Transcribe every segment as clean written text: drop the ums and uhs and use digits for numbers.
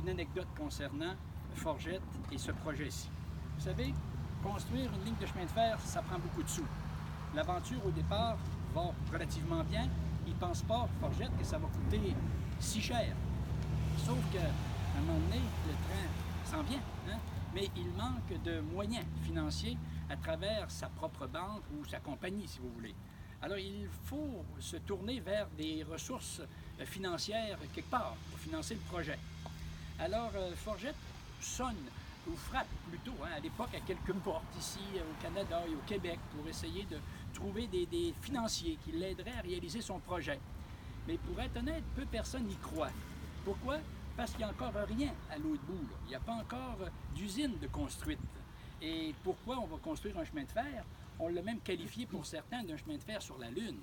une anecdote concernant Forget et ce projet-ci. Vous savez, construire une ligne de chemin de fer, ça prend beaucoup de sous. L'aventure, au départ, va relativement bien. Ils ne pensent pas, Forget, que ça va coûter si cher. Sauf qu'à un moment donné, le train s'en vient, hein? Mais il manque de moyens financiers à travers sa propre banque ou sa compagnie, si vous voulez. Alors, il faut se tourner vers des ressources financières quelque part pour financer le projet. Alors, Forget sonne ou frappe plutôt, hein, à l'époque, à quelques portes ici au Canada et au Québec pour essayer de trouver des financiers qui l'aideraient à réaliser son projet. Mais pour être honnête, peu personne n'y croit. Pourquoi? Parce qu'il n'y a encore rien à l'autre bout. Là. Il n'y a pas encore d'usine de construite. Et pourquoi on va construire un chemin de fer? On l'a même qualifié pour certains d'un chemin de fer sur la Lune.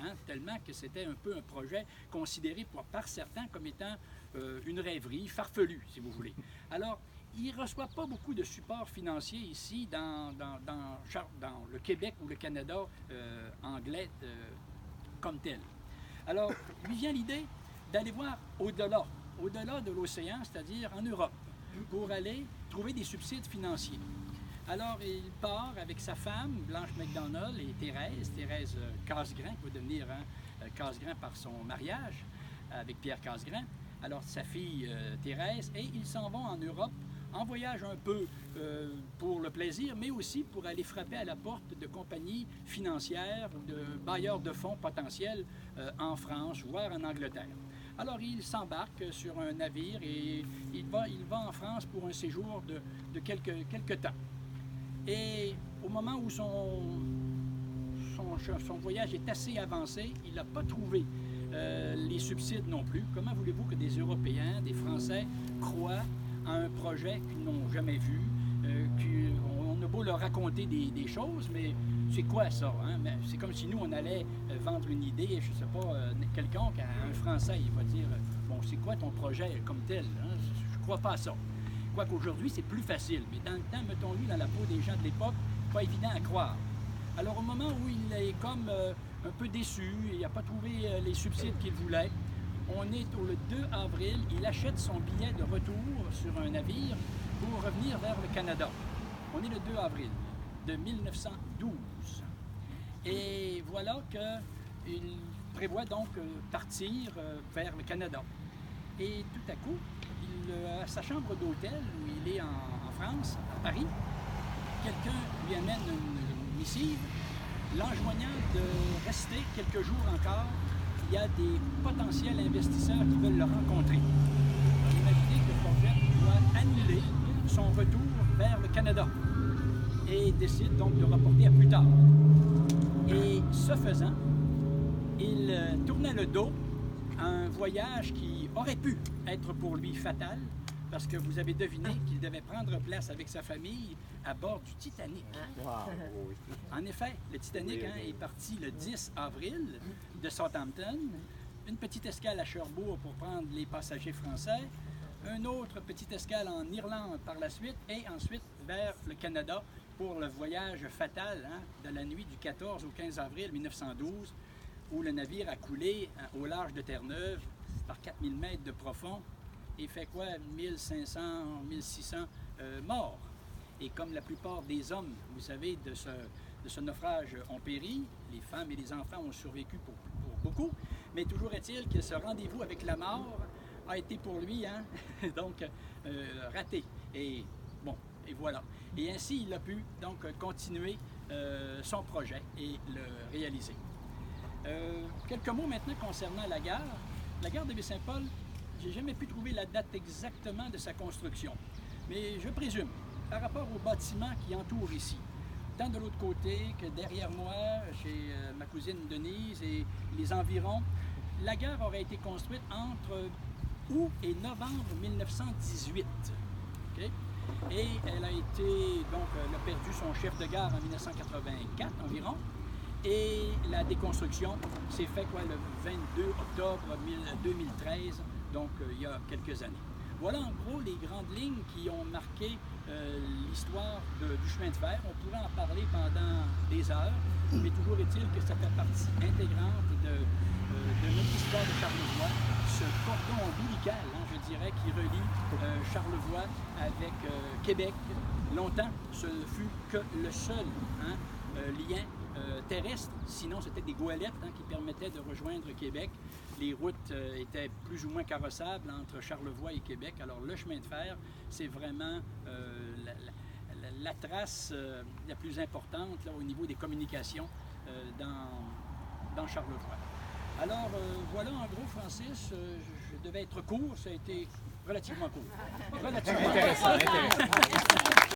Hein, tellement que c'était un peu un projet considéré par certains comme étant une rêverie farfelue, si vous voulez. Alors, il ne reçoit pas beaucoup de support financier ici dans le Québec ou le Canada anglais comme tel. Alors, lui vient l'idée d'aller voir au-delà de l'océan, c'est-à-dire en Europe, pour aller trouver des subsides financiers. Alors, il part avec sa femme, Blanche McDonald, et Thérèse Casgrain, qui va devenir Casgrain par son mariage avec Pierre Casgrain. Alors, sa fille Thérèse, et ils s'en vont en Europe, en voyage un peu pour le plaisir, mais aussi pour aller frapper à la porte de compagnies financières ou de bailleurs de fonds potentiels en France, voire en Angleterre. Alors, il s'embarque sur un navire et il va en France pour un séjour de quelques temps. Et au moment où son voyage est assez avancé, il n'a pas trouvé les subsides non plus. Comment voulez-vous que des Européens, des Français croient à un projet qu'ils n'ont jamais vu, on a beau leur raconter des choses, mais c'est quoi ça? Hein? C'est comme si nous, on allait vendre une idée, je ne sais pas, quelconque à un Français. Il va dire, bon, c'est quoi ton projet comme tel? Hein? Je ne crois pas à ça. Quoique aujourd'hui, c'est plus facile. Mais dans le temps, mettons-lui dans la peau des gens de l'époque, pas évident à croire. Alors, au moment où il est comme un peu déçu, il n'a pas trouvé les subsides qu'il voulait, on est le 2 avril, il achète son billet de retour sur un navire pour revenir vers le Canada. On est le 2 avril de 1912. Et voilà qu'il prévoit donc partir vers le Canada. Et tout à coup, à sa chambre d'hôtel, où il est en France, à Paris, quelqu'un lui amène une missive, l'enjoignant de rester quelques jours encore. Il y a des potentiels investisseurs qui veulent le rencontrer. Imaginez que Forget doit annuler son retour vers le Canada et décide donc de reporter à plus tard. Et ce faisant, il tournait le dos à un voyage qui aurait pu être pour lui fatal, parce que vous avez deviné qu'il devait prendre place avec sa famille à bord du Titanic. Wow. En effet, le Titanic est parti le 10 avril de Southampton, une petite escale à Cherbourg pour prendre les passagers français, une autre petite escale en Irlande par la suite, et ensuite vers le Canada pour le voyage fatal de la nuit du 14 au 15 avril 1912, où le navire a coulé au large de Terre-Neuve par 4000 mètres de profond et fait quoi? 1500, 1600 morts. Et comme la plupart des hommes, vous savez, de ce naufrage ont péri, les femmes et les enfants ont survécu pour beaucoup, mais toujours est-il que ce rendez-vous avec la mort a été pour lui, donc, raté. Et bon, et voilà. Et ainsi, il a pu donc continuer son projet et le réaliser. Quelques mots maintenant concernant la gare. La gare de Baie-Saint-Paul, j'ai jamais pu trouver la date exactement de sa construction. Mais je présume, par rapport aux bâtiments qui entourent ici, tant de l'autre côté que derrière moi, chez ma cousine Denise et les environs, la gare aurait été construite entre août et novembre 1918. Okay? Et elle a été, donc, elle a perdu son chef de gare en 1984 environ. Et la déconstruction s'est faite le 22 octobre 2013, donc il y a quelques années. Voilà en gros les grandes lignes qui ont marqué l'histoire du chemin de fer. On pourrait en parler pendant des heures, mais toujours est-il que ça fait partie intégrante de notre histoire de Charlevoix, ce cordon ombilical, je dirais, qui relie Charlevoix avec Québec. Longtemps, ce fut que le seul lien terrestre, sinon c'était des goélettes qui permettaient de rejoindre Québec. Les routes étaient plus ou moins carrossables entre Charlevoix et Québec. Alors le chemin de fer, c'est vraiment la trace la plus importante là, au niveau des communications dans Charlevoix. Alors voilà en gros, Francis, je devais être court, ça a été relativement court. Relativement intéressant.